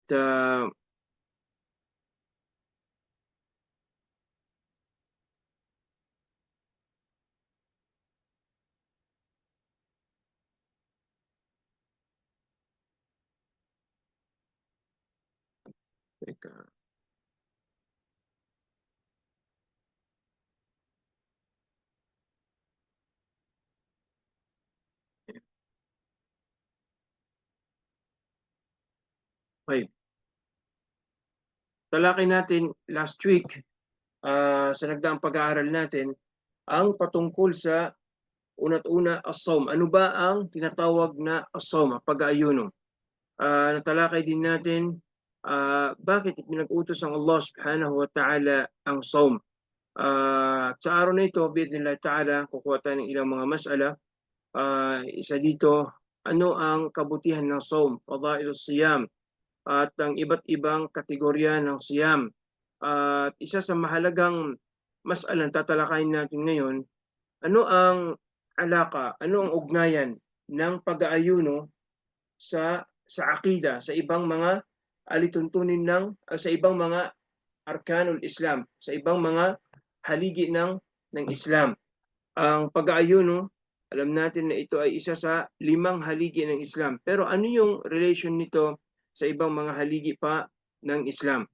teka. Okay. Talakay natin last week sa nagdaang pag-aaral natin ang patungkol sa una't una as-sawm. Ano ba ang tinatawag na as-sawm, pag-aayuno? Natalakay din natin bakit pinag-utos ng Allah subhanahu wa ta'ala ang sawm. Sa araw na ito, bi'idhnillah ta'ala, kukuha tayo ng ilang mga mas'ala. Isa dito, ano ang kabutihan ng sawm, fadailus siyam, at ang iba't ibang kategorya ng siyam. At isa sa mahalagang mas'alang tatalakayin natin ngayon, ano ang ano ang ugnayan ng pag-aayuno sa aqida, sa ibang mga alituntunin sa ibang mga arkanul Islam, sa ibang mga haligi ng Islam. Ang pag-aayuno, alam natin na ito ay isa sa 5 haligi ng Islam. Pero ano yung relation nito sa ibang mga haligi pa ng Islam?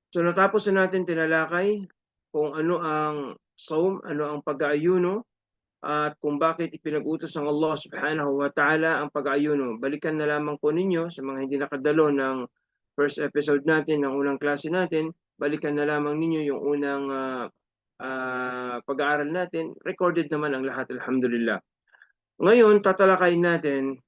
So natapos na natin tinalakay kung ano ang sawm, ano ang pag-aayuno, at kung bakit ipinag-utos ng Allah subhanahu wa ta'ala ang pag-aayuno. Balikan na lamang po ninyo sa mga hindi nakadalo ng first episode natin, ng unang klase natin. Balikan na lamang ninyo yung unang pag-aaral natin. Recorded naman ang lahat, alhamdulillah. Ngayon, tatalakayin natin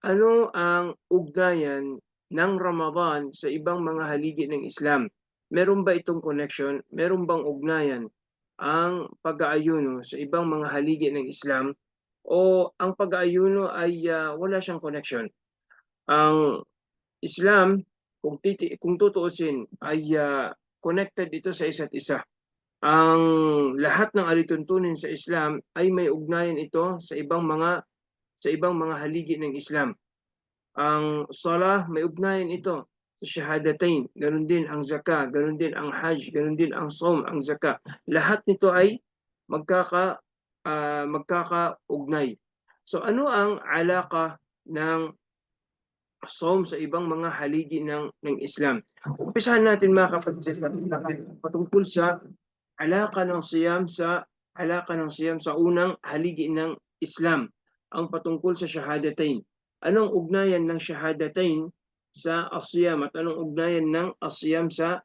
ano ang ugnayan ng Ramadan sa ibang mga haligi ng Islam. Meron ba itong connection? Meron bang ugnayan ang pag-aayuno sa ibang mga haligi ng Islam, o ang pag-aayuno ay wala siyang connection? Ang Islam, kung tutuusin, ay connected ito sa isa't isa. Ang lahat ng alituntunin sa Islam ay may ugnayan ito sa ibang mga haligi ng Islam. Ang salah, may ugnayan ito sa shahadatain, ganun din ang zakah, ganun din ang hajj, ganun din ang saum, ang zakah. Lahat nito ay magkakaugnay. So ano ang alaka ng saum sa ibang mga haligi ng Islam? Umpisahan natin mga kapatid patungkol sa alaka ng siyam sa unang haligi ng Islam, ang patungkol sa shahadatain. Anong ugnayan ng shahadatain sa asiyam, at anong ugnayan ng asiyam sa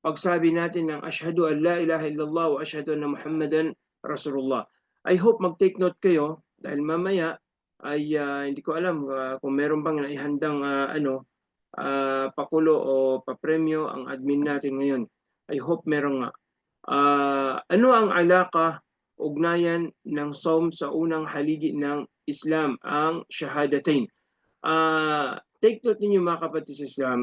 pagsabi natin ng ashhadu an la ilaha illallah wa ashhadu anna muhammadan rasulullah? I hope mag-take note kayo dahil mamaya ay hindi ko alam kung meron bang naihandang pakulo o papremyo ang admin natin ngayon. I hope meron nga. Ano ang alaka, ugnayan ng saum sa unang haligi ng Islam, ang shahadatain? Take note ninyo mga kapatid sa Islam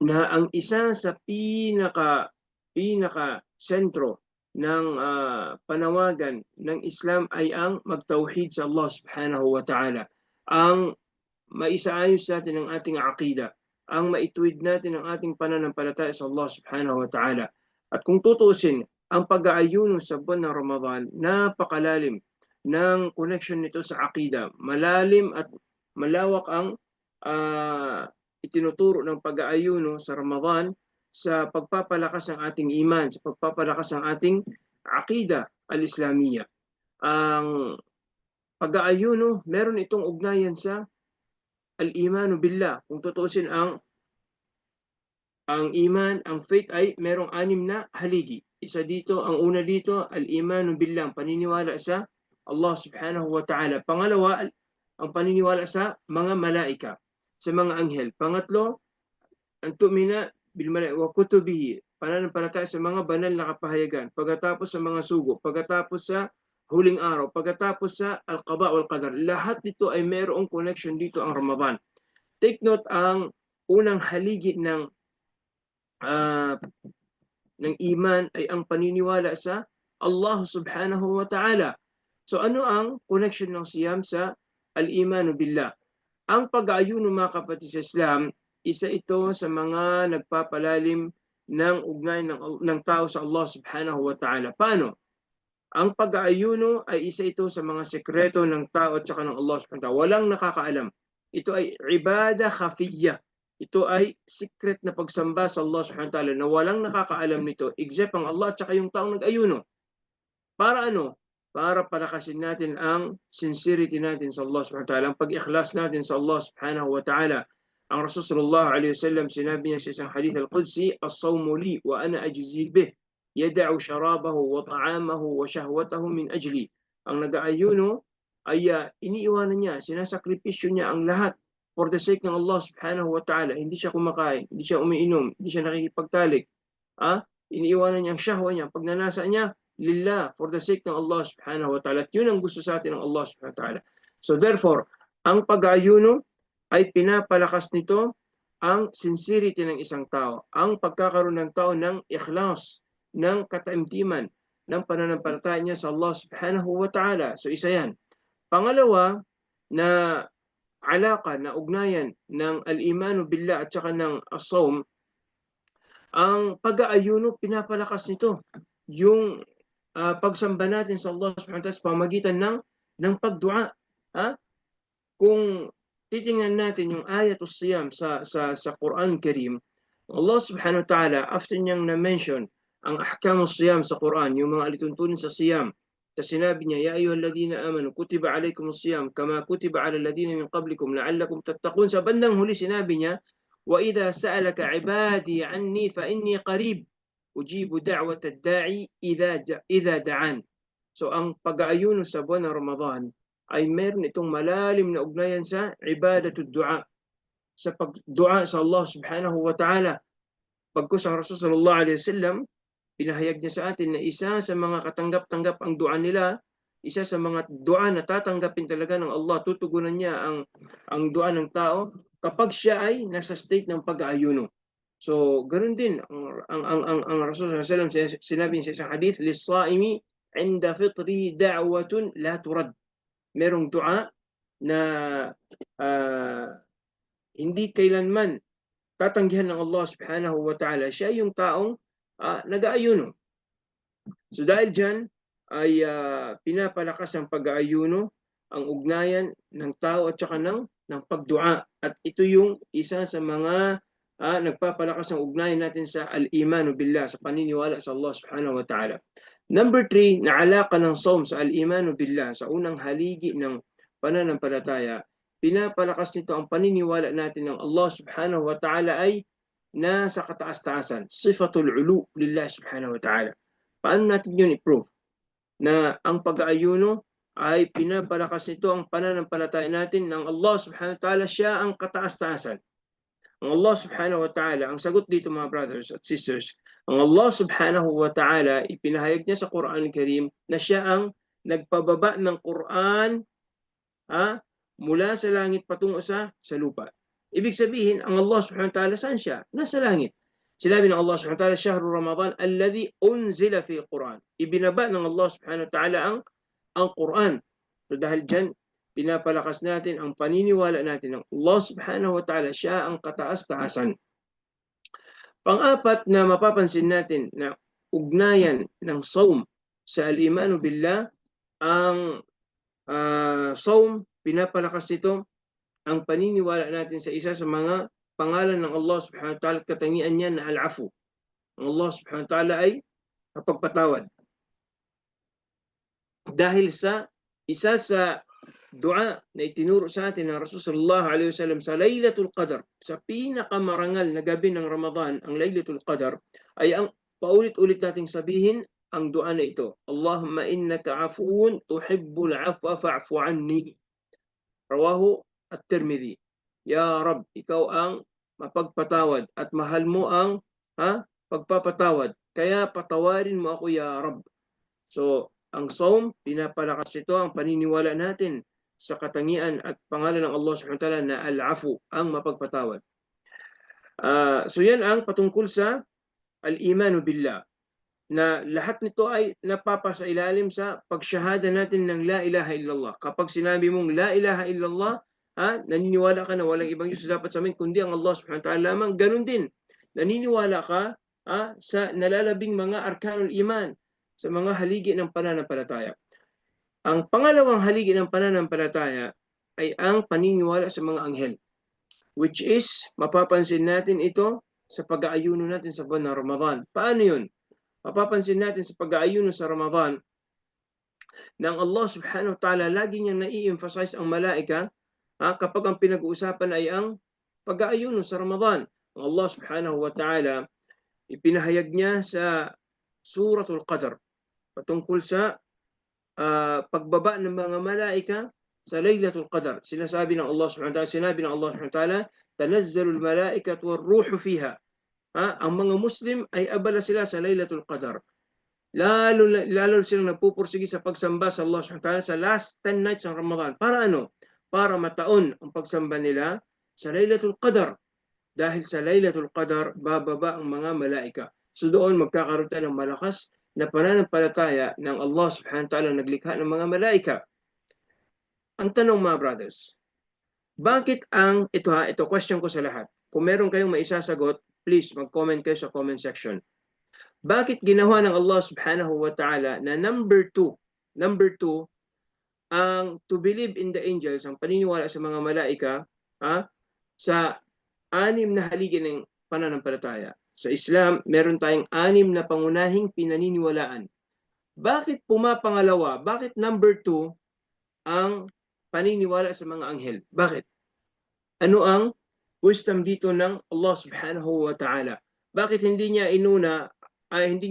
na ang isa sa pinaka sentro ng panawagan ng Islam ay ang magtauhid sa Allah subhanahu wa ta'ala. Ang maisaayos natin ang ating aqida, ang maituwid natin ang ating pananampalataya sa Allah subhanahu wa ta'ala. At kung tutuusin, ang pag-aayuno sa buwan ng Ramadan, napakalalim ng connection nito sa aqida. Malalim at malawak ang itinuturo ng pag-aayuno sa Ramadan sa pagpapalakas ng ating iman, sa pagpapalakas ng ating aqida al-Islamiyya. Ang pag-aayuno, meron itong ugnayan sa al-imanu billah. Kung tutuusin, ang iman, ang faith ay merong 6 na haligi. Isa dito, ang una dito, al-imanu billah, paniniwala sa Allah subhanahu wa ta'ala. Pangalawa, ang paniniwala sa mga malaika, sa mga anghel. Pangatlo, ang tu'mina bil malaika wa kutubihi, pananampalataya sa mga banal na kapahayagan. Pagkatapos sa mga sugo, pagkatapos sa huling araw, pagkatapos sa al-qada wal qadar. Lahat dito ay mayroong connection dito ang Ramadan. Take note, ang unang haligi ng iman ay ang paniniwala sa Allah subhanahu wa ta'ala. So ano ang connection ng siyam sa al-imanu billah? ang pag-aayuno mga kapatid sa Islam, isa ito sa mga nagpapalalim ng ugnayan ng tao sa Allah subhanahu wa ta'ala. Paano? Ang pag-aayuno ay isa ito sa mga sekreto ng tao at saka ng Allah subhanahu wa ta'ala. Walang nakakaalam. Ito ay ibada khafiyya. Ito ay secret na pagsamba sa Allah subhanahu wa ta'ala na walang nakakaalam nito except ang Allah at saka yung taong nag-ayuno. Para ano? Para palakasin natin ang sincerity natin sa Allah subhanahu wa ta'ala, ang pag-ikhlas natin sa Allah subhanahu wa ta'ala. Ang Rasul sallallahu alaihi wasallam, sinabi niya sa isang hadith al-Qudsi, "As-sawmu li wa ana ajzi bih. Yada'u sharabahu wa ta'amahu wa shahwatahu min ajli." Ang nag-aayuno ay iniiwanan niya, sinasakripisyo niya ang lahat for the sake ng Allah subhanahu wa ta'ala. Hindi siya kumakain, hindi siya umiinom, hindi siya nakikipagtalik. Iniiwanan niya ang shahwa niya, pagnanasa niya, lillah, for the sake ng Allah subhanahu wa ta'ala. At yun ang gusto sa atin ng Allah subhanahu wa ta'ala. So therefore, ang pag-aayuno ay pinapalakas nito ang sincerity ng isang tao, ang pagkakaroon ng tao ng ikhlas, ng kataimtiman, ng pananampalataya niya sa Allah subhanahu wa ta'ala. So isa yan. Pangalawa, na alaka, na ugnayan ng al-imanu billah at saka ng as-sawm, ang pag-aayuno, pinapalakas nito yung pagsamba natin sa Allah subhanahu wa ta'ala sa pamagitan ng pagdua. Kung titingnan natin yung ayatul siyam sa Quran Karim, Allah subhanahu wa ta'ala, after niyang na-mention ang ahkamus siyam sa Quran, yung mga alituntunin sa siyam, sinabi niya, "Ya ayyuhalladhina amanu, kutiba alaykumus siyam kama kutiba alal ladina min qablikum la'allakum tattaqun." Sa bandang huli sinabi niya, "Wa idha sa'alaka 'ibadi 'anni fa inni qarib, ujibu da'watad da'i idha da'an." So ang pag-aayuno sa buwan ng Ramadan ay meron itong malalim na ugnayan sa ibadatud du'a, sa pagdua sa Allah subhanahu wa ta'ala. Pagkus ang Rasul sallallahu alaihi wasallam, pinahayag niya sa atin na isa sa mga katanggap-tanggap ang dua nila, isa sa mga dua na tatanggapin talaga ng Allah, tutugunan niya ang dua ng tao kapag siya ay nasa state ng pag-aayuno. So, ganoon din ang Rasul sallallahu alaihi wasallam, sinabi niya sa isang hadith, "Lis-saimi 'inda fitri da'watun la turad." Merong dua na hindi kailanman tatanggihan ng Allah subhanahu wa ta'ala. Siya yung taong nag-aayuno. So dahil dyan ay pinapalakas ang pag-aayuno, ang ugnayan ng tao at saka ng pagdua. At ito yung isa sa mga nagpapalakas ng ugnayan natin sa al-imanu billah, sa paniniwala sa Allah subhanahu wa ta'ala. Number 3, na alaka ng sawm sa al-imanu billah, sa unang haligi ng pananampalataya, pinapalakas nito ang paniniwala natin ng Allah subhanahu wa ta'ala ay nasa kataas-taasan. Sifatul ulu lillah subhanahu wa ta'ala. Paano natin yun i-prove? Na ang pag-aayuno ay pinapalakas nito ang pananampalataya natin ng Allah subhanahu wa ta'ala, siya ang kataas-taasan. Ang Allah subhanahu wa ta'ala, ang sagot dito mga brothers at sisters, ang Allah subhanahu wa ta'ala, ipinahayag niya sa Quran Karim na siya ang nagpababa ng Quran mula sa langit patungo sa lupa. Ibig sabihin, ang Allah subhanahu wa ta'ala, saan siya? Nasa langit. Sinabi ng Allah subhanahu wa ta'ala, "Shahrul Ramadan alladhi unzila fi Quran." Ibinaba ng Allah subhanahu wa ta'ala ang Quran. So dahil dyan, pinapalakas natin ang paniniwala natin ng Allah subhanahu wa ta'ala, siya ang kataas-taasan. Pang-apat na mapapansin natin na ugnayan ng sawm sa al-imanu billah, ang sawm, pinapalakas nito ang paniniwala natin sa isa sa mga pangalan ng Allah subhanahu wa ta'ala, katangian niya na al-afu. Ang Allah subhanahu wa ta'ala ay kapagpatawad. Dahil sa isa sa dua na itinuro sa atin ng Rasul sallallahu alaihi wasallam sa Laylatul Qadr, sa pinakamarangal na gabi ng Ramadan, ang Laylatul Qadr, ay ang paulit-ulit nating sabihin ang dua na ito. "Allahumma innaka afuwun tuhibbul afwa fa'fu anni." Rawahu at-Tirmidhi. Ya Rab, ikaw ang mapagpatawad at mahal mo ang pagpapatawad. Kaya patawarin mo ako, Ya Rab. So, ang sawm, pinapalakas ito ang paniniwala natin sa katangian at pangalan ng Allah subhanahu wa ta'ala na al-afu, ang mapagpatawad. So yan ang patungkol sa al-imanu billah, na lahat nito ay napapasailalim sa pagsyahada natin ng la ilaha illallah. Kapag sinabi mong la ilaha illallah, naniniwala ka na walang ibang Diyos dapat sa amin kundi ang Allah subhanahu wa ta'ala lamang, ganun din. Naniniwala ka sa nalalabing mga arkanul iman, sa mga haligi ng pananampalataya. Ang pangalawang haligi ng pananampalataya ay ang paniniwala sa mga anghel, which is mapapansin natin ito sa pag-aayuno natin sa buwan ng Ramadan. Paano yun? Mapapansin natin sa pag-aayuno sa Ramadan ng Allah subhanahu wa ta'ala, lagi niyang nai-emphasize ang malaika kapag ang pinag-uusapan ay ang pag-aayuno sa Ramadan. Ang Allah subhanahu wa ta'ala, ipinahayag niya sa Suratul Qadr patungkol sa pagbaba ng mga malaika sa Laylatul Qadr. Sinabi ng Allah subhanahu wa ta'ala, tanazzalul malaikatu war-ruhu fiha. Ang mga Muslim ay abala sila sa Laylatul Qadr. Lalo silang nagpupursige sa pagsamba sa Allah subhanahu wa ta'ala sa last 10 nights ng Ramadan. Para ano? Para mataon ang pagsamba nila sa Laylatul Qadr. Dahil sa Laylatul Qadr, bababa ang mga malaika. So doon magkakaroon tayo ng malakas na pananampalataya ng Allah subhanahu wa ta'ala naglikha ng mga malaika. Ang tanong mga brothers, bakit ito question ko sa lahat. Kung meron kayong maisasagot, please mag-comment kayo sa comment section. Bakit ginawa ng Allah subhanahu wa ta'ala na number two, ang to believe in the angels, ang paniniwala sa mga malaika, sa 6 na haligi ng pananampalataya. Sa Islam, meron tayong 6 na pangunahing pinaniniwalaan. Bakit pumapangalawa? Bakit number 2 ang paniniwala sa mga anghel? Bakit? Ano ang wisdom dito ng Allah subhanahu wa ta'ala? Bakit hindi niya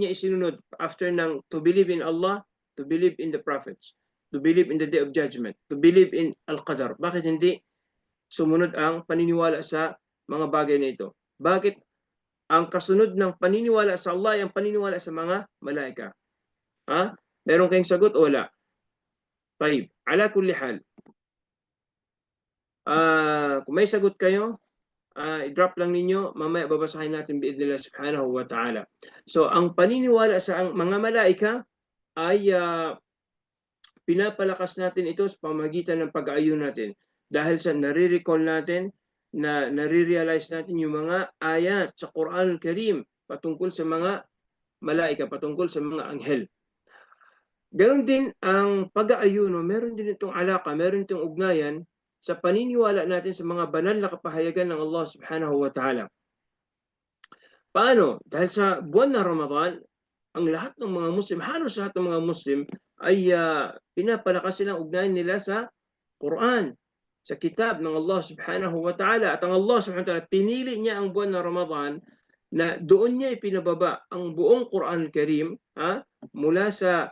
isinunod after ng to believe in Allah, to believe in the prophets, to believe in the day of judgment, to believe in al-qadar? Bakit hindi sumunod ang paniniwala sa mga bagay na ito? Bakit ang kasunod ng paniniwala sa Allah ay ang paniniwala sa mga malaika? Meron kayong sagot o wala? Taib. Ala kulli hal. Kung may sagot kayo, i-drop lang ninyo, mamaya babasahin natin biidnillah subhanahu wa ta'ala. So, ang paniniwala sa mga malaika ay pinapalakas natin ito sa pamagitan ng pag-aayun natin. Dahil sa nare-recall natin, nare-realize natin yung mga ayat sa Quran al-Karim patungkol sa mga malaika, patungkol sa mga anghel. Ganon din ang pag-aayuno, meron din itong alaka, meron itong ugnayan sa paniniwala natin sa mga banal na kapahayagan ng Allah subhanahu wa ta'ala. Paano? Dahil sa buwan na Ramadan, ang lahat ng mga Muslim, halos lahat ng mga Muslim ay pinapalakas silang ugnayan nila sa Quran, sa kitab ng Allah subhanahu wa ta'ala. At ang Allah subhanahu wa ta'ala, pinili niya ang buwan na Ramadan na doon niya ipinababa ang buong Quran al-Karim mula sa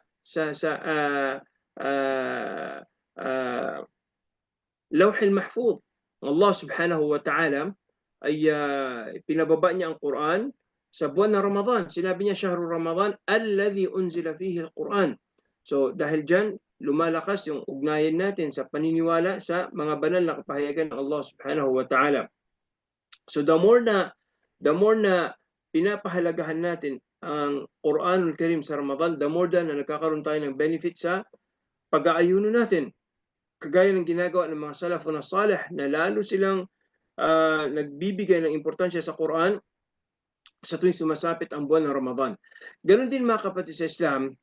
Lawh al-Mahfuz. Allah subhanahu wa ta'ala ay pinababa niya ang Quran sa buwan ng Ramadan. Sinabi niya, Shahrul Ramadan alladhi unzila fihi al-Quran. So dahil dyan, lumalakas yung ugnayan natin sa paniniwala sa mga banal na kapahayagan ng Allah subhanahu wa ta'ala. So the more na pinapahalagahan natin ang Quranul Karim sa Ramadan, the more na nagkakaroon tayo ng benefit sa pag-aayuno natin. Kagaya ng ginagawa ng mga salafun as-salih na lalo silang nagbibigay ng importansya sa Quran sa tuwing sumasapit ang buwan ng Ramadan. Ganon din mga kapatid sa Islam,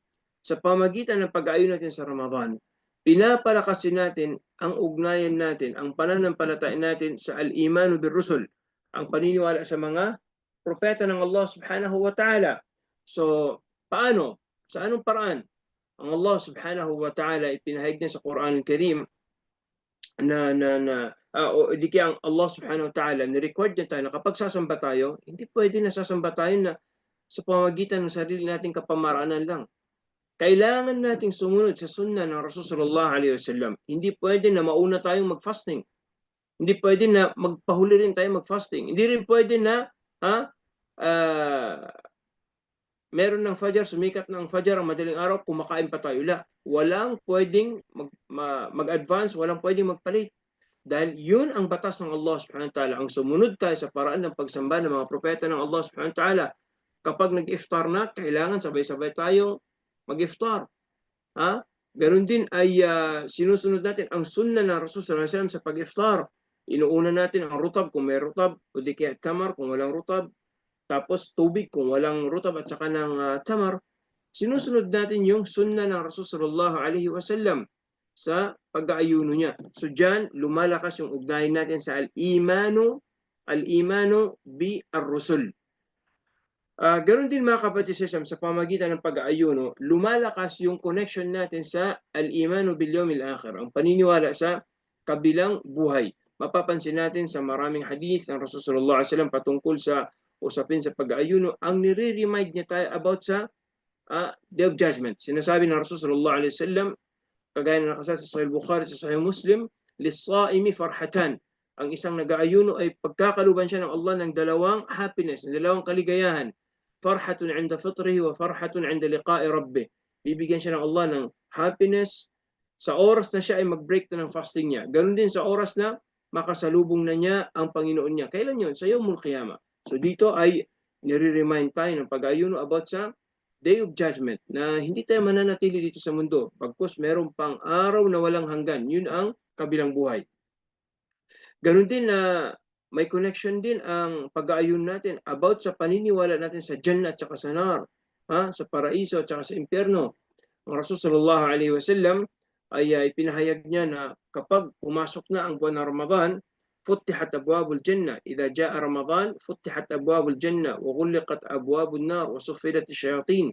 sa pamagitan ng pag-aayuno natin sa Ramadan, pinapalakasin natin ang ugnayan natin, ang pananampalataya natin sa al-imanu bir-rusul, ang paniniwala sa mga propeta ng Allah subhanahu wa ta'ala. So, paano? Sa anong paraan? Ang Allah subhanahu wa ta'ala ipinahayag niya sa Quran al-Karim di kaya ang Allah subhanahu wa ta'ala ni-record niya tayo na kapag sasamba tayo, hindi pwede na sasamba tayo na sa pamagitan ng sarili nating kapamaraanan lang. Kailangan nating sumunod sa sunnah ng Rasulullah sallallahu alaihi wasallam. Hindi pwede na mauna tayong mag-fasting. Hindi pwede na magpahuli rin tayo mag-fasting. Hindi rin pwede na meron ng Fajr, sumikat ng Fajr ang madaling araw, kumakain pa tayo. Walang pwedeng mag-advance, walang pwedeng magpalit. Dahil yun ang batas ng Allah subhanahu wa ta'ala. Ang sumunod tayo sa paraan ng pagsamba ng mga propeta ng Allah subhanahu wa ta'ala. Kapag nag-iftar na, kailangan sabay-sabay tayong mag-iftar. Ganun din ay sinusunod natin ang sunnah ng Rasul sallallahu alaihi wasallam sa pag-iftar. Inuuna natin ang rutab kung may rutab, o di kaya tamar kung walang rutab, tapos tubig kung walang rutab at saka ng tamar. Sinusunod natin yung sunnah ng Rasul sallallahu alaihi wasallam sa pag-aayuno niya. So diyan lumalakas yung ugnayan natin sa al-imanu bi ar-rusul. Ganoon din mga kapatid sa pamagitan ng pag-aayuno, lumalakas yung connection natin sa al-imanu bil yawmil akhir, ang paniniwala sa kabilang buhay. Mapapansin natin sa maraming hadith ng Rasul sallallahu alaihi wasallam patungkol sa usapin sa pag-aayuno, ang nire-remind niya tayo about sa Day of Judgment. Sinasabi ng Rasul sallallahu alaihi wasallam, kagaya na nakasal sa Sahih Bukhari, sa Sahih Muslim, lis-saimi farhatan. Ang isang nag-aayuno ay pagkakaluban siya ng Allah ng dalawang happiness, ng dalawang kaligayahan. Farhatun 'inda fitrihi wa farhatun 'inda liqa'i rabbih. Bibigyan siya ng Allah ng happiness sa oras na siya ay mag-break na ng fasting niya. Ganoon din sa oras na makasalubong na niya ang Panginoon niya. Kailan yun? Sa Yawmul Qiyamah. So dito ay nire-remind tayo ng pag-aayuno about sa Day of Judgment na hindi tayo mananatili dito sa mundo. Pagkus meron pang araw na walang hanggan. Yun ang kabilang buhay. Ganoon din na may connection din ang pag-aayuno natin about sa paniniwala natin sa Jannah at saka sa Nar, sa paraiso at saka sa impyerno. Ang Rasul sallallahu alaihi wasallam ay ipinahayag niya na kapag pumasok na ang buwan ng Ramadan, futtihat abwabul jannah. Idza jaa Ramadan, futtihat abwabul jannah wa ghulqat abwabun nar wa suffidat asyayatin.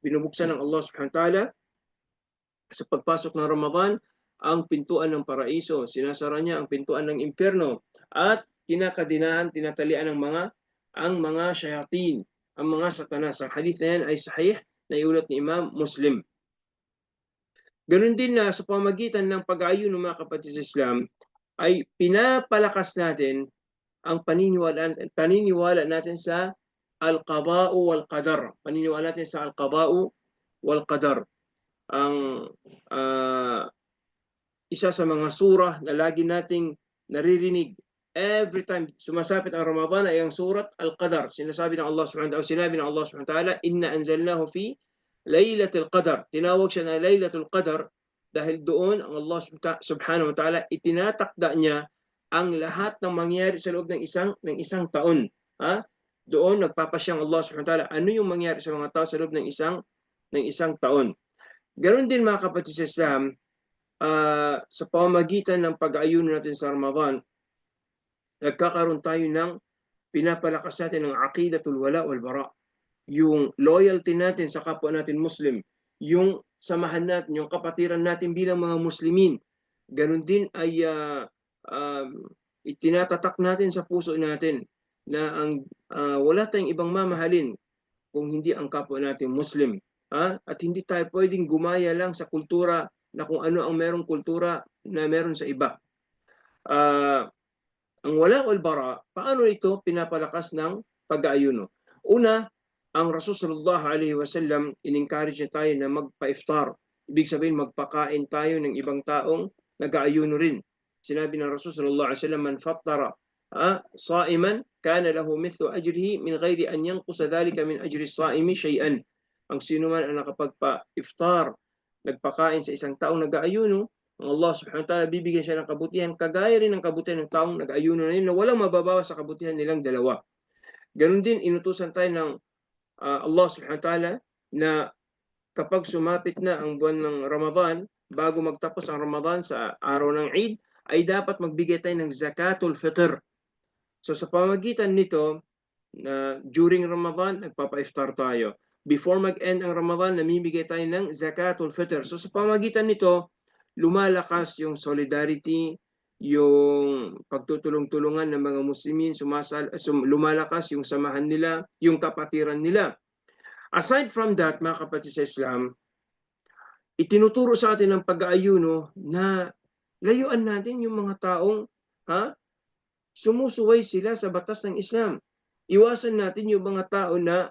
Binubuksan ng Allah subhanahu wa ta'ala sa pagpasok ng Ramadan ang pintuan ng paraiso, sinasara niya ang pintuan ng impyerno, at kinakadinahan, tinatalian ng mga shayatin, ang mga satanas. Ang hadith na yan ay sahih na iulat ni Imam Muslim. Ganun din na sa pamagitan ng pag-aayuno ng mga kapatid sa Islam, ay pinapalakas natin ang paniniwala natin sa al-qada'u wal-qadar. Paniniwala natin sa al-qada'u wal-qadar. Ang isa sa mga surah na lagi nating naririnig every time sumasapit ang Ramadan ay ang surat Al-Qadar. Sinabi ng Allah subhanahu wa ta'ala, inna anzalnahu fi Laylatul Qadar. Tinawag siya na Laylatul Qadar dahil doon ang Allah subhanahu wa ta'ala itinatakda niya ang lahat ng mangyari sa loob ng isang taon. Doon nagpapasyang Allah subhanahu wa ta'ala ano yung mangyari sa mga tao sa loob ng isang taon. Ganon din mga kapatid sa Islam, sa pamamagitan ng pag-aayuno natin sa Ramadan, nagkakaroon tayo ng pinapalakas natin ng aqidatul wala wal bara. Yung loyalty natin sa kapwa natin Muslim, yung samahan natin, yung kapatiran natin bilang mga Muslimin. Ganun din ay itinatatak natin sa puso natin na wala tayong ibang mamahalin kung hindi ang kapwa natin Muslim. At hindi tayo pwedeng gumaya lang sa kultura na kung ano ang merong kultura na meron sa iba. Ang wala wal bara, paano ito pinapalakas ng pag-aayuno? Una, ang Rasul sallallahu alaihi wasallam in-encourage niya tayo na magpa-iftar. Ibig sabihin magpakain tayo ng ibang taong nag-aayuno rin. Sinabi ng Rasul sallallahu alaihi wasallam, man fattara sa'iman kana lahu mithlu ajrihi min ghairi an yanqusa dhalika min ajri as-sa'imi shay'an. Ang sino man ang nakapagpa-iftar, nagpakain sa isang taong nag-aayuno, ang Allah subhanahu wa ta'ala bibigyan siya ng kabutihan kagaya rin ng kabutihan ng taong nag-aayuno na yun na walang mababawas sa kabutihan nilang dalawa. Ganun din inutusan tayo ng Allah subhanahu wa ta'ala na kapag sumapit na ang buwan ng Ramadan, bago magtapos ang Ramadan sa araw ng Eid, ay dapat magbigay tayo ng zakatul fitr. So sa pamagitan nito, during Ramadan, nagpapa-iftar tayo. Before mag-end ang Ramadan, namimigay tayo ng zakatul fitr. So sa pamagitan nito, lumalakas yung solidarity, yung pagtutulong-tulungan ng mga Muslimin, lumalakas yung samahan nila, yung kapatiran nila. Aside from that, mga kapatid sa Islam, itinuturo sa atin ng pag-aayuno na layuan natin yung mga taong sumusuway sila sa batas ng Islam. Iwasan natin yung mga tao na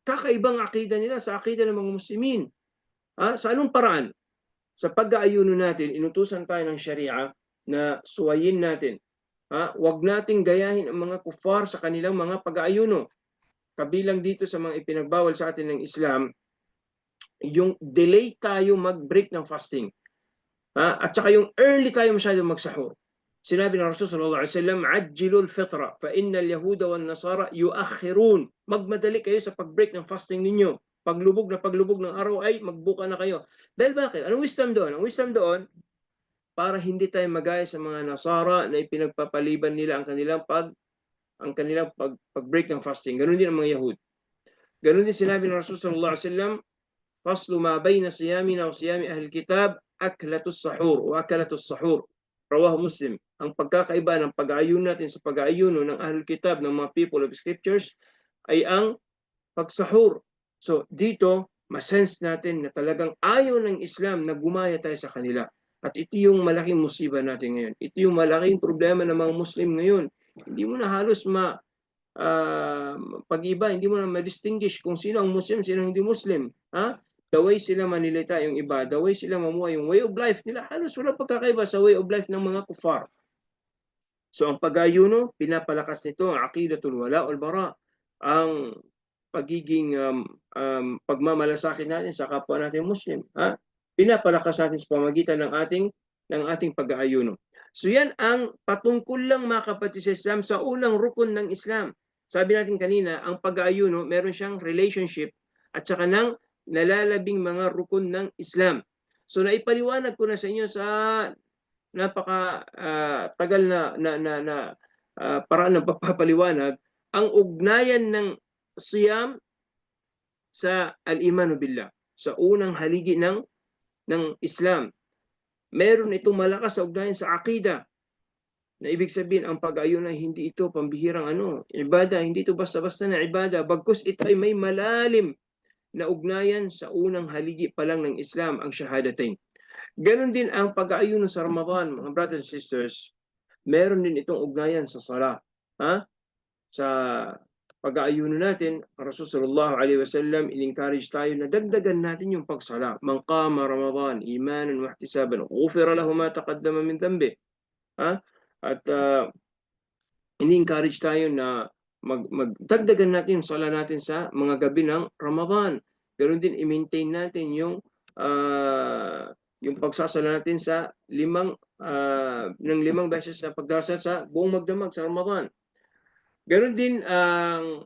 kakaibang akida nila sa akida ng mga Muslimin. Sa anong paraan? Sa pag-aayuno natin, inutusan tayo ng Sharia na suwayin natin. Huwag nating gayahin ang mga kufar sa kanilang mga pag-aayuno. Kabilang dito sa mga ipinagbawal sa atin ng Islam, yung delay tayo mag-break ng fasting. At saka yung early tayo masyado magsahur. Sinabi ng Rasul sallallahu alaihi wasallam, "Ajjilul fitra fa innal yahuda wan nasara yuakhirun." Magmadali kayo sa pag-break ng fasting ninyo. Paglubog ng araw ay magbuka na kayo. Dahil bakit? Anong wisdom doon? Ang wisdom doon, para hindi tayo magaya sa mga Nasara na ipinagpapaliban nila ang kanilang pag-break ng fasting. Ganun din ang mga Yahud. Ganun din sinabi ng Rasul sallallahu alaihi wasallam, "Faslu ma bayna siyamina wa siyami ahli kitab, aklatus sahur o akalatus sahur." Rawahu Muslim. Ang pagkakaiba ng pag-aayuno natin sa pag-aayuno ng Ahlul Kitab, ng mga people of scriptures, ay ang pagsahur. So dito, masense natin na talagang ayaw ng Islam na gumaya tayo sa kanila. At ito yung malaking musiba natin ngayon. Ito yung malaking problema ng mga Muslim ngayon. Hindi mo na halos pag-iba, hindi mo na ma-distinguish kung sino ang Muslim, sino ang hindi Muslim. The way sila manilita yung iba, the way sila mamuhay, yung way of life nila, halos walang pagkakaiba sa way of life ng mga kufar. So ang pag-ayuno, pinapalakas nito ang aqidatul wala wal bara, ang pagiging pagmamalasakit natin sa kapwa natin Muslim. Pinapalakas natin sa pamagitan ng ating pag-aayuno. So yan ang patungkol lang, mga kapatid sa Islam, sa unang rukun ng Islam. Sabi natin kanina, ang pag-aayuno, meron siyang relationship at saka ng nalalabing mga rukun ng Islam. So naipaliwanag ko na sa inyo sa napaka tagal na paraan ng pagpapaliwanag ang ugnayan ng siyam sa al-imanu billah, sa unang haligi ng Islam. Meron itong malakas sa ugnayan sa aqida, na ibig sabihin ang pag-ayuno ay hindi ito pambihirang ibada, hindi ito basta-basta na ibada, bagkus ito ay may malalim na ugnayan sa unang haligi pa lang ng Islam, ang shahadatain. Ganon din ang pag-aayuno sa Ramadan, mga brothers and sisters. Meron din itong ugnayan sa sala. Sa pag-aayuno natin, Rasulullah alaihi wasallam, in-encourage tayo na dagdagan natin yung pagsala. Man qama Ramadan imanan wa ihtisaban, ghufira lahu ma taqaddama min dhanbi. At in-encourage tayo na magdagdagan natin yung sala natin sa mga gabi ng Ramadan. Ganoon din i-maintain natin yung pagsasala natin sa limang beses na pagdarasal sa buong magdamag sa Ramadan. Ganoon din ang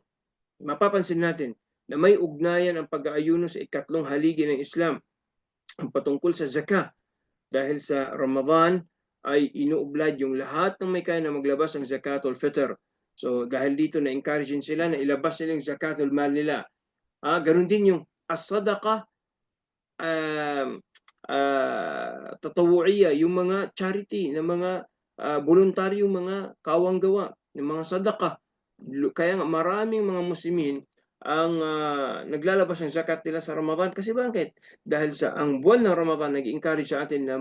mapapansin natin na may ugnayan ang pag-aayuno sa ikatlong haligi ng Islam, ang patungkol sa zakah. Dahil sa Ramadan ay inuublad yung lahat ng may kaya na maglabas ng zakatul fitr. So dahil dito na-encourage sila na ilabas nila yung zakatul mal nila. Ganoon din yung as-sadaqah tatawu'iyya, yung mga charity, na mga voluntaryong mga kawanggawa, ng mga sadaqah. Kaya nga maraming mga Muslimin ang naglalabas ng zakat nila sa Ramadan. Kasi bakit? Dahil sa ang buwan ng Ramadan nag-encourage sa atin na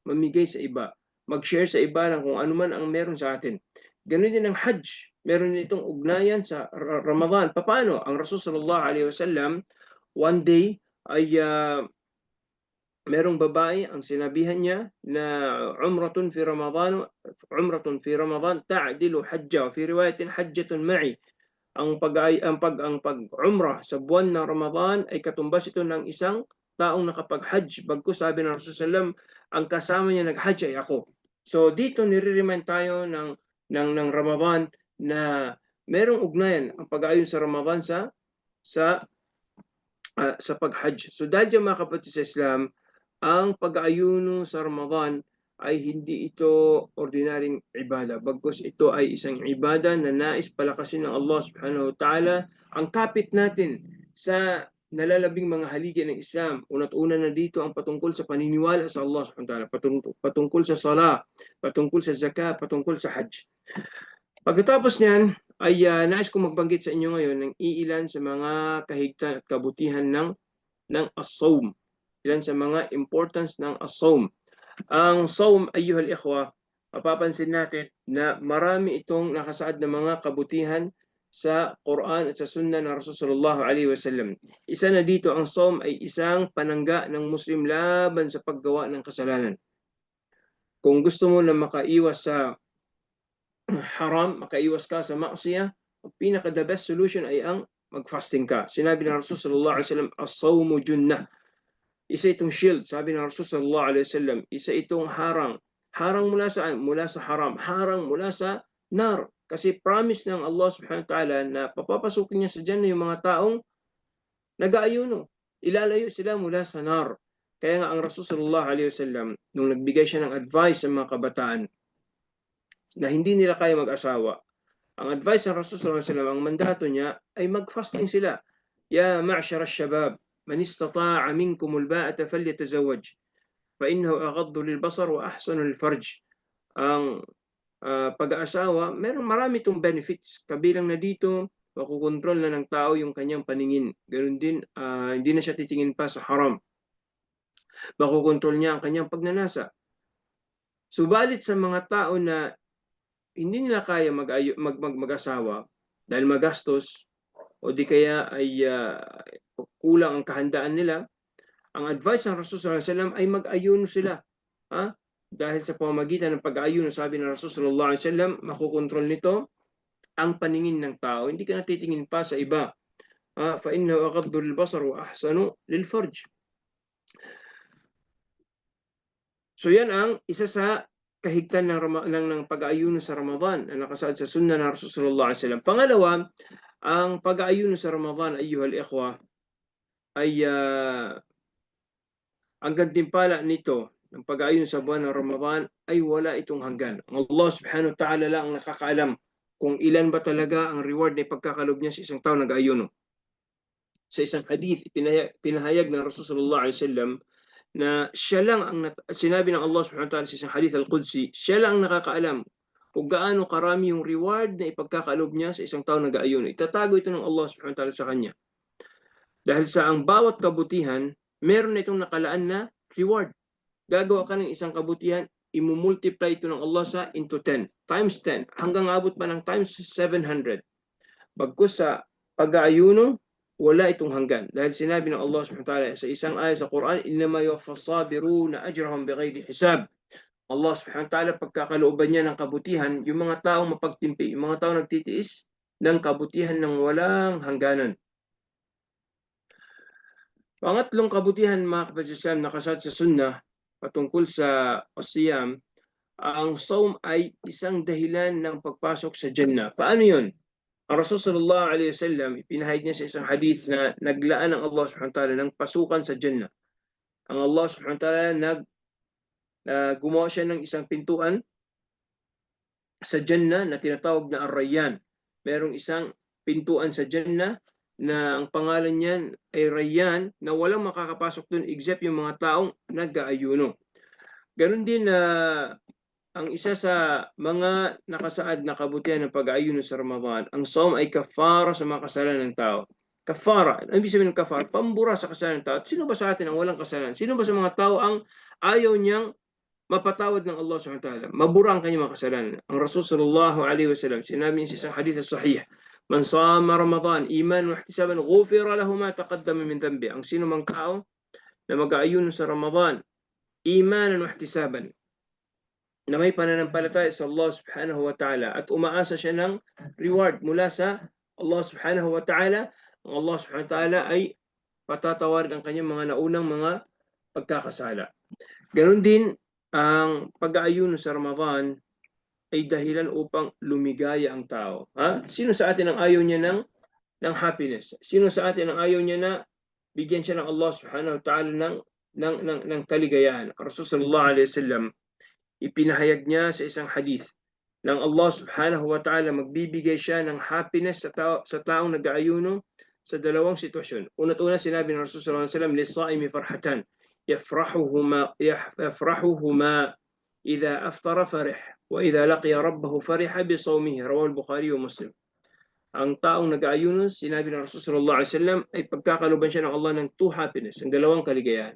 mamigay sa iba, mag-share sa iba ng kung ano man ang meron sa atin. Ganun din ang Hajj. Meron din itong ugnayan sa Ramadan. Paano? Ang Rasul sallallahu alaihi wasallam, one day ay merong babae ang sinabihan niya na umratun fi Ramadan ta'dilu hajja, fi riwayatin hajjatun ma'i. Ang pag-umrah sa buwan ng Ramadan ay katumbas ito ng isang taong nakapag-hajj. Bagkus sabi ng Rasulullah, ang kasama niya nag-hajj ay ako. So dito nire-remind tayo ng Ramadan na merong ugnayan ang pag-ayon sa Ramadan sa pag-hajj. So dahil dyan, mga kapatid sa Islam, ang pag-aayuno sa Ramadan ay hindi ito ordinaryong ibada. Bagkus ito ay isang ibada na nais palakasin ng Allah subhanahu wa ta'ala. Ang kapit natin sa nalalabing mga haligi ng Islam, una't una na dito ang patungkol sa paniniwala sa Allah subhanahu wa ta'ala, patungkol sa sala, patungkol sa zakat, patungkol sa hajj. Pagkatapos niyan, ay nais kong magbanggit sa inyo ngayon ng iilan sa mga kahigtan at kabutihan ng as-sawm. Ilan sa mga importance ng as-sawm. Ang sawm, ayyuhal ikhwa, mapapansin natin na marami itong nakasaad na mga kabutihan sa Quran at sa Sunnah ng Rasulullah alaihi wasallam. Isa na dito, ang sawm ay isang panangga ng Muslim laban sa paggawa ng kasalanan. Kung gusto mo na makaiwas sa haram, makaiwas ka sa maksiyah, ang pinaka-the best solution ay ang mag-fasting ka. Sinabi ng Rasul sallallahu alaihi wasallam, as-sawmu junnah. Isa itong shield, sabi ng Rasul sallallahu alaihi wasallam, isa itong harang. Harang mula saan? Mula sa haram. Harang mula sa nar. Kasi promise ng Allah subhanahu wa ta'ala na papapasukin niya sa Jannah yung mga taong nag-aayuno. Ilalayo sila mula sa nar. Kaya nga ang Rasul sallallahu alaihi wasallam, nung nagbigay siya ng advice sa mga kabataan na hindi nila kaya mag-asawa, ang advice ng Rasul sallallahu alaihi wasallam, ang mandato niya ay mag-fasting sila. Ya ma'shar ash-shabab, man istata'a minkum al-ba'ata falyatazawwaj fa innahu aghaddu lil-basar wa ahsanu lil-farj. Ang pag-aasawa, marami itong benefits. Kabilang na dito, makukontrol na ng tao yung kanyang paningin. Ganoon din, hindi na siya titingin pa sa haram. Makukontrol niya ang kanyang pagnanasa. Subalit sa mga tao na hindi nila kaya mag-asawa dahil magastos o di kaya ay kulang ang kahandaan nila, ang advice ng Rasul sallallahu alaihi wasallam ay mag-ayuno sila. Dahil sa pamamagitan ng pag-ayuno, sabi ng Rasul sallallahu alaihi wasallam, makukontrol nito ang paningin ng tao. Hindi ka natitingin pa sa iba. Fa innahu aghaddu lil-basar wa ahsanu lil-farj. So yan ang isa sa kahigtan ng pag-aayuno sa Ramadan na nakasaad sa sunna ng Rasul sallallahu alaihi wasallam. Pangalawa, ang pag-aayuno sa Ramadan, ayyuhal ikhwa, ay ang gantimpala nito ng pag-aayuno sa buwan ng Ramadan ay wala itong hanggan. Ang Allah subhanahu wa ta'ala lang ang nakakaalam kung ilan ba talaga ang reward na ipagkakalob niya sa isang tao nag-aayuno. Sa isang hadith, pinahayag ng Rasul sallallahu alaihi wasallam na siya lang ang sinabi ng Allah subhanahu wa ta'ala sa isang hadith al-Qudsi, siya lang ang nakakaalam kung gaano karami yung reward na ipagkakalob niya sa isang tao nag-aayuno. Itatago ito ng Allah subhanahu wa ta'ala sa kanya. Dahil sa ang bawat kabutihan, meron na itong nakalaan na reward. Gagawa ka ng isang kabutihan, imumultiply ito ng Allah sa into 10, times 10, hanggang abot pa ng times 700. Bagkus sa pag-aayuno, wala itong hanggan. Dahil sinabi ng Allah subhanahu wa ta'ala sa isang ayat sa Quran, innama yuwaffas sabiruna ajrahum bighayri hisab. Allah subhanahu wa ta'ala, pagkakalooban niya ng kabutihan, yung mga taong mapagtimpi, yung mga taong nagtitiis ng kabutihan ng walang hangganan. Pangatlong kabutihan, mga kapatid, nakasad sa sunnah patungkol sa siyam, ang saum ay isang dahilan ng pagpasok sa Jannah. Paano yun? Ang Rasul sallallahu alaihi wasallam, ipinahayag niya sa isang hadith na naglaan ng Allah subhanahu wa ta'ala ng pasukan sa Jannah. Ang Allah subhanahu wa ta'ala gumawa siya ng isang pintuan sa Jannah na tinatawag na Ar-Rayyan. Merong isang pintuan sa Jannah na ang pangalan niyan ay Rayyan, na walang makakapasok doon except yung mga taong nag-aayuno. Ganon din ang isa sa mga nakasaad na kabutihan ng pag-aayuno sa Ramadan, ang saum ay kafara sa mga kasalanan ng tao. Kafara, ang ibig sabihin ng kafara, pambura sa kasalanan ng tao. At sino ba sa atin ang walang kasalanan? Sino ba sa mga tao ang ayaw niyang mapatawad ng Allah subhanahu wa ta'ala, mabura ang kanyang mga kasalanan? Ang Rasul sallallahu alaihi wasallam, sinabi niya sa isang hadith sahih, man sama Ramadan iman wa ihtisaban ghufira lahu ma taqaddama min dhanbi. Ang sino mang tao na mag-aayuno sa Ramadan imanan wa ihtisaban, na may pananampalataya sa Allah subhanahu wa ta'ala at umaasa siya ng reward mula sa Allah subhanahu wa ta'ala, ang Allah subhanahu wa ta'ala ay patatawarin ang kanyang mga naunang mga pagkakasala. Ganon din ang pag-aayuno sa Ramadan ay dahilan upang lumigaya ang tao. Sino sa atin ang ayaw niya ng happiness? Sino sa atin ang ayaw niya na bigyan siya ng Allah subhanahu wa ta'ala ng kaligayahan? Rasul sallallahu alaihi wasallam, ipinahayag niya sa isang hadith ng Allah subhanahu wa ta'ala, magbibigay siya ng happiness sa taong nag-aayuno sa dalawang sitwasyon. Una-una, sinabi ng Rasul sallallahu alaihi wasallam, lis-saimi farhatan yafrahuhuma idha aftara farih wa idha laqiya rabbahu fariha bi sawmihi, rawahu al-Bukhari wa Muslim. Ang taong nag-aayuno, sinabi ng Rasul sallallahu alaihi wasallam, ay pagkakaluban siya ng Allah ng two happiness, ng dalawang kaligayahan.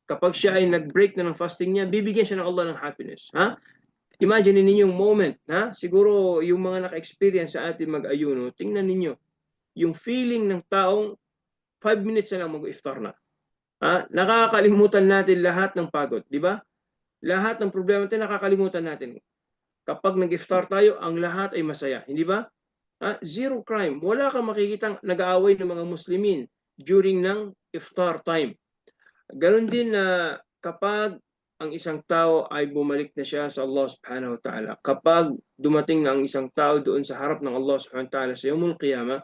Kapag siya ay nag-break na ng fasting niya, bibigyan siya ng Allah ng happiness. Imagine ninyo yung moment. Siguro yung mga naka-experience sa atin mag-ayuno, tingnan ninyo yung feeling ng taong 5 minutes na lang mag-iftar na. Nakakalimutan natin lahat ng pagod, di ba? Lahat ng problema natin nakakalimutan natin. Kapag nag-iftar tayo, ang lahat ay masaya, hindi ba? Zero crime. Wala kang makikitang nag-aaway ng mga Muslimin during ng iftar time. Ganon din na kapag ang isang tao ay bumalik na siya sa Allah subhanahu wa ta'ala, kapag dumating na ang isang tao doon sa harap ng Allah subhanahu wa ta'ala sa Yawmul Qiyamah,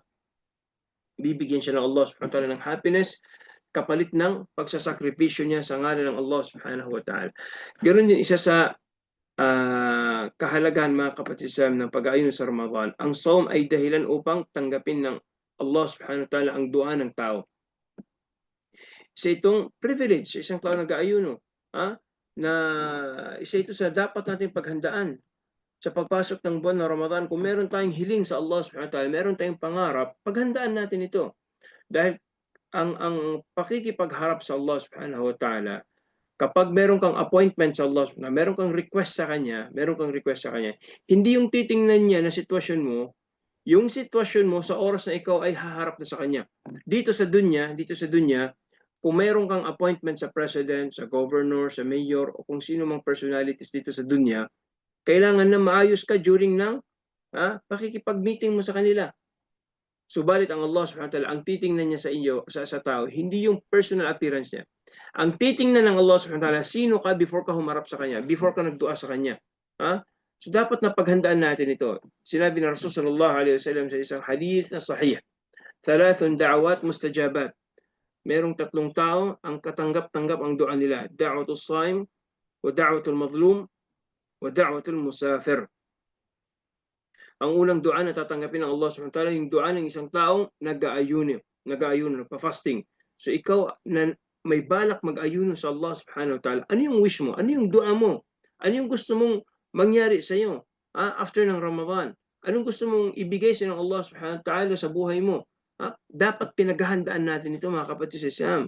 bibigyan siya ng Allah subhanahu wa ta'ala ng happiness kapalit ng pagsasakripisyo niya sa ngalan ng Allah subhanahu wa ta'ala. Ganon din isa sa kahalagahan, mga kapatid sa ng pag-aayuno sa Ramadan. Ang saum ay dahilan upang tanggapin ng Allah subhanahu wa ta'ala ang dua ng tao. Isa itong privilege sa isang tao nag-aayuno, na isa ito sa dapat natin paghandaan sa pagpasok ng buwan ng Ramadan. Kung meron tayong hiling sa Allah subhanahu wa ta'ala, meron tayong pangarap, paghandaan natin ito. Dahil ang pakikipagharap sa Allah subhanahu wa ta'ala, kapag meron kang appointment sa Allah, meron kang request sa Kanya, hindi yung titingnan niya na sitwasyon mo, yung sitwasyon mo sa oras na ikaw ay haharap na sa Kanya. Dito sa dunya, kung meron kang appointment sa president, sa governor, sa mayor, o kung sino mang personalities dito sa dunya, kailangan na maayos ka during ng pakikipag-meeting mo sa kanila. Subalit ang Allah subhanahu wa ta'ala, ang titingnan niya sa iyo, sa tao, hindi yung personal appearance niya. Ang titingnan ng Allah subhanahu wa ta'ala, sino ka before ka humarap sa Kanya, before ka nagdua sa Kanya. So dapat na paghandaan natin ito. Sinabi ng Rasul sallallahu alaihi wasallam sa isang hadith na sahih, 3 da'awat mustajabat. Merong 3 tao ang katanggap-tanggap ang dua nila. Da'watul saim, wa da'watul mazlum, wa da'watul musafir. Ang unang dua na tatanggapin ng Allah subhanahu wa ta'ala, yung dua ng isang taong nag-aayuno, nagpa-fasting. So ikaw na may balak mag-ayuno sa Allah subhanahu wa ta'ala, ano yung wish mo? Ano yung dua mo? Ano yung gusto mong mangyari sa iyo after ng Ramadan? Anong gusto mong ibigay sa ng Allah subhanahu wa ta'ala sa buhay mo? Dapat pinaghahandaan natin ito, mga kapatid sa Islam.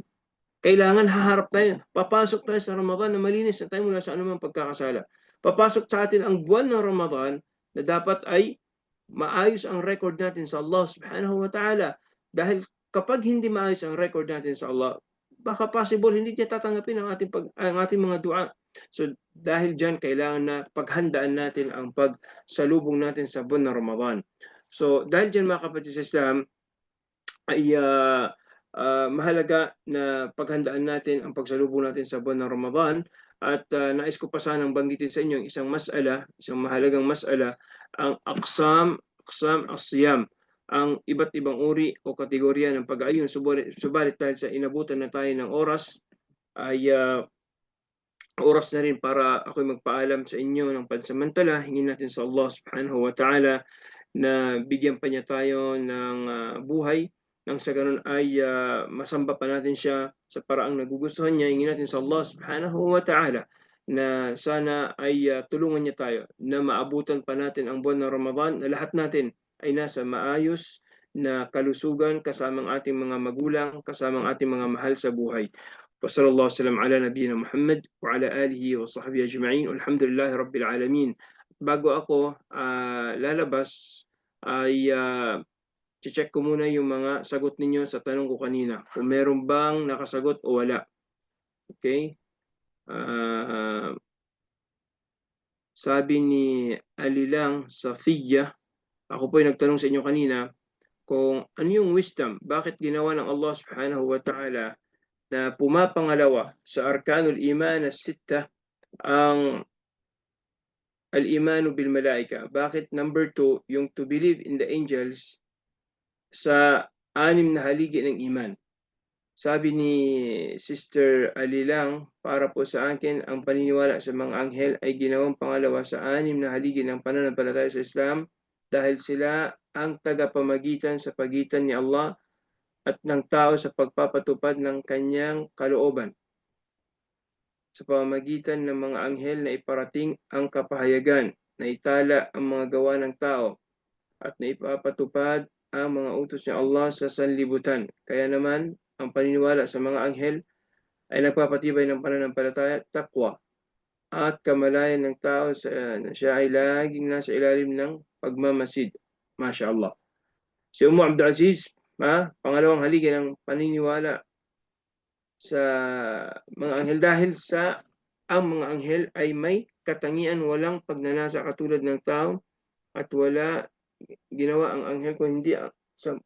Kailangan haharap tayo. Papasok tayo sa Ramadan na malinis na tayo mula sa anumang pagkakasala. Papasok sa atin ang buwan ng Ramadan na dapat ay maayos ang record natin sa Allah subhanahu wa ta'ala. Dahil kapag hindi maayos ang record natin sa Allah, baka possible hindi niya tatanggapin ang ating mga dua. So dahil dyan, kailangan na paghandaan natin ang pagsalubong natin sa buwan ng Ramadan. So dahil dyan, mga kapatid sa Islam, ay mahalaga na paghandaan natin ang pagsalubong natin sa buwan ng Ramadan. At nais ko pa sanang banggitin sa inyo isang mahalagang mas'ala, ang aqsam as-siyam, ang iba't ibang uri o kategorya ng pag-aayuno. Subalit dahil sa inabutan na tayo ng oras, ay oras na rin para ako'y magpaalam sa inyo ng pansamantala. Hingin natin sa Allah subhanahu wa ta'ala na bigyan pa niya tayo ng buhay, nang sa ganun ay masamba pa natin siya sa paraang nagugustuhan niya. Hingin natin sa Allah subhanahu wa ta'ala na sana ay tulungan niya tayo na maabutan pa natin ang buwan ng Ramadan, na lahat natin ay nasa maayos na kalusugan, kasama ang ating mga magulang, kasama ang ating mga mahal sa buhay. Wassallallahu wasallam ala nabiyina Muhammad wa ala alihi wa sahbihi ajma'in. Alhamdulillahi rabbil alamin. Bago ako lalabas, ay check ko muna yung mga sagot ninyo sa tanong ko kanina. Kung meron bang nakasagot o wala. Okay? Sabi ni Alilang Safiya, ako po ay nagtanong sa inyo kanina kung ano yung wisdom, bakit ginawa ng Allah subhanahu wa ta'ala na pumapangalawa sa arkanul iman as-sitta ang al-imanu bil malaika. Bakit number 2 yung to believe in the angels sa 6 na haligi ng iman? Sabi ni Sister Alilang, para po sa akin, ang paniniwala sa mga anghel ay ginawang pangalawa sa 6 na haligi ng pananampalataya sa Islam dahil sila ang tagapamagitan sa pagitan ni Allah at ng tao sa pagpapatupad ng kanyang kalooban. Sa pamamagitan ng mga anghel na iparating ang kapahayagan, na itala ang mga gawa ng tao, at na ipapatupad ang mga utos ni Allah sa sanlibutan. Kaya naman, ang paniniwala sa mga anghel ay nagpapatibay ng pananampalataya, takwa, at kamalayan ng tao na siya ay laging nasa ilalim ng pagmamasid. Masya Allah. Si Abdul Aziz, pangalawang haligi ng paniniwala sa mga anghel dahil sa ang mga anghel ay may katangian walang pagnanasa katulad ng tao at wala ginawa ang anghel ko hindi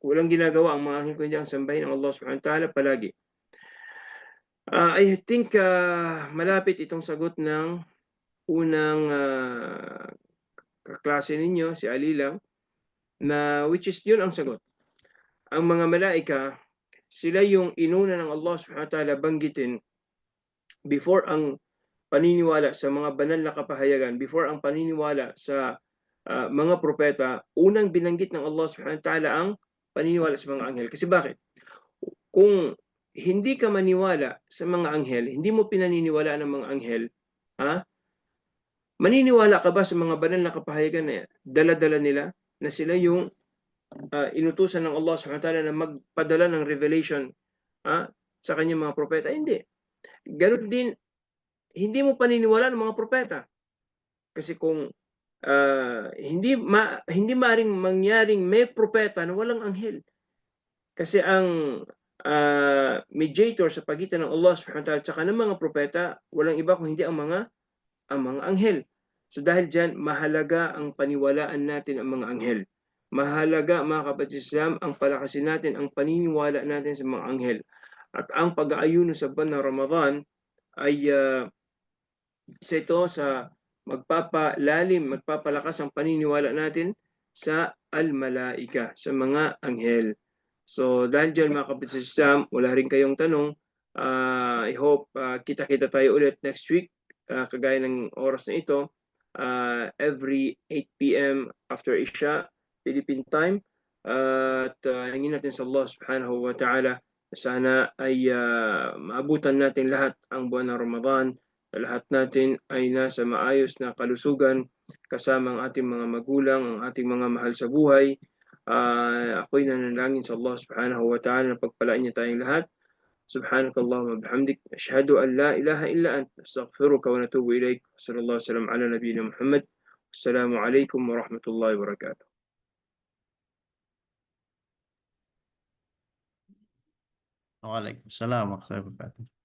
walang ginagawa ang mga anghel ko hindi ang sambahin ang Allah Subhanahu wa Ta'ala palagi. I think malapit itong sagot ng unang kaklase ninyo, si Ali lang, na which is yun ang sagot. Ang mga malaika, sila yung inuna ng Allah Subhanahu wa Ta'ala banggitin before ang paniniwala sa mga banal na kapahayagan, before ang paniniwala sa mga propeta, unang binanggit ng Allah Subhanahu wa Ta'ala ang paniniwala sa mga anghel. Kasi bakit? Kung hindi ka maniwala sa mga anghel, hindi mo pinaniniwalaan ng mga anghel, maniniwala ka ba sa mga banal na kapahayagan na dala-dala nila na sila yung inutusan ng Allah Subhanahu wa Ta'ala na magpadala ng revelation sa kanyang mga propeta? Hindi. Ganun din, hindi mo paniniwalaan ng mga propeta. Kasi kung hindi maaring mangyaring may propeta na walang anghel. Kasi ang mediator sa pagitan ng Allah Subhanahu wa Ta'ala at saka ng mga propeta, walang iba kung hindi ang mga anghel. So dahil diyan, mahalaga ang paniwalaan natin ang mga anghel. Mahalaga, mga kapatid Islam, ang palakasin natin ang paniniwala natin sa mga anghel. At ang pag-aayuno sa buwan ng Ramadan ay isa ito sa magpapalalim, magpapalakas ang paniniwala natin sa al-malaika, sa mga anghel. So dahil dyan, mga kapatid Islam, wala rin kayong tanong. I hope kita-kita tayo ulit next week, kagaya ng oras na ito, every 8 p.m. after Isha, Philippine time. At hingin natin sa Allah Subhanahu wa Ta'ala, sana ay maabutan natin lahat ang buwan ng Ramadan, lahat natin ay nasa maayos na kalusugan kasama ang ating mga magulang, ang ating mga mahal sa buhay. Ako'y nanalangin sa Allah Subhanahu wa Ta'ala na pagpalain niya tayong lahat. سبحانك اللهم وبحمدك أشهد أن لا إله إلا أنت أستغفرك ونتوب إليك صلى الله وسلم على نبينا محمد السلام عليكم ورحمة الله وبركاته. Waalaikumsalam warahmatullahi wabarakatuh.